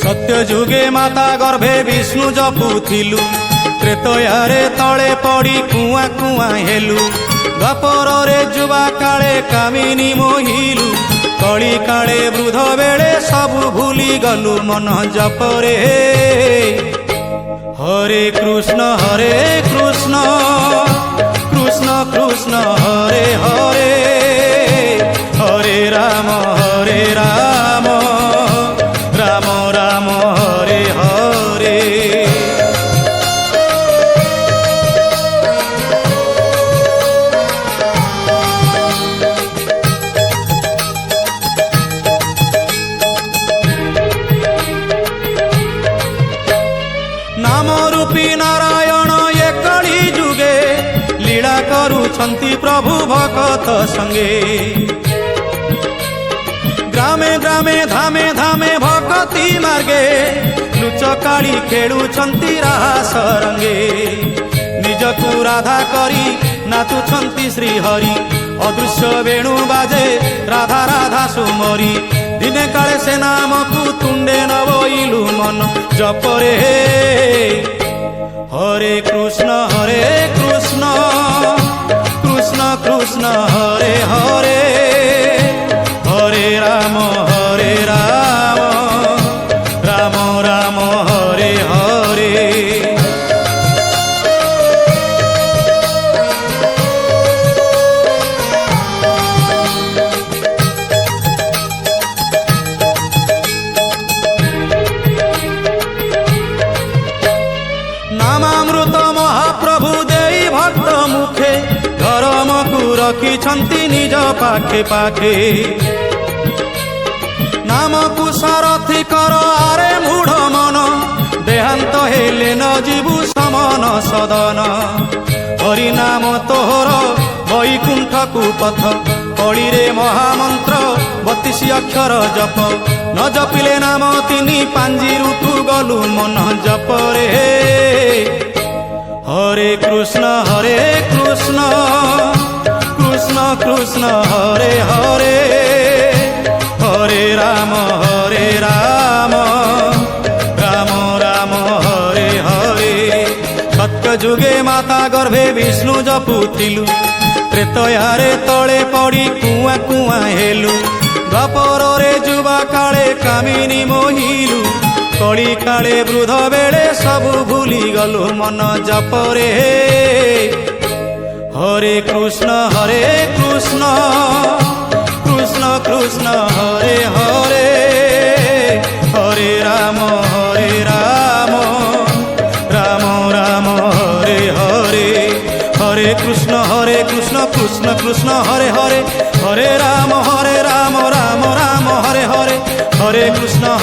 सत्य जुगे माता गर्भे विष्णु जपुथिलु त्रेतयारे तले पड़ी कुआ कुआ हेलु द्वापर रे जुवा काले कामिनी मोहिलु कली काले वृद्ध बेले सबु भूली गलु मन जपरे हरे कृष्ण कृष्ण कृष्ण हरे हरे हरे राम राम राम हरे हरे। नाम रूपी नारायण ये कली जुगे लीला करुछंती प्रभु भक्त संगे ग्रामे ग्रामे धामे धामे भक्ति मार्गे लुचकाली खेलुछंती रास रंगे निजकु राधा करी नाचुछंती श्री हरि अदृश्य वेणु बाजे राधा राधा सुमरी दिने काले से नाम को तुंडे नवइलु मन जपरे हरे कृष्ण कृष्ण कृष्ण हरे हरे हरे राम राम राम हरे हरे। नामामृत महाप्रभु देई भक्त मुखे धर्मकु रखिछंती निज पाखे पाखे नामकु सारथी कर आरे मूढ़ मन देहांत हेले न जीवु समन सदन हरि नाम तोहर वैकुंठकु पथ कली रे महामंत्र 32 अक्षर जप न जपिले नाम तिनी पांजी ऋतु गलु मन जपरे हरे कृष्ण कृष्ण कृष्ण हरे हरे हरे राम राम हरे हरे। सत्य जुगे माता गर्भे विष्णु जपुथिलु त्रेतयारे तले पड़ी कुआ कुआ हेलु द्वापर रे जुवा काले कामिनी मोहिलु कली काले वृद्ध बेले सबु भूली गलु मन जपरे हरे कृष्ण कृष्ण कृष्ण हरे हरे हरे राम राम हरे हरे हरे कृष्ण कृष्ण कृष्ण हरे हरे हरे राम राम हरे हरे हरे कृष्ण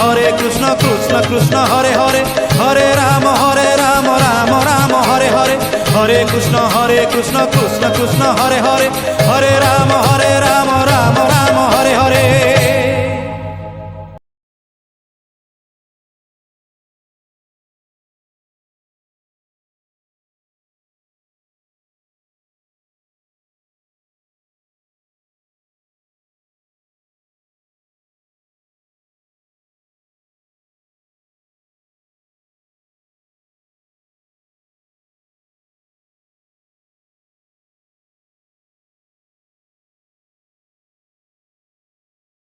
कृष्ण कृष्ण हरे हरे हरे राम राम हरे हरे हरे कृष्ण कृष्ण कृष्ण हरे हरे हरे राम राम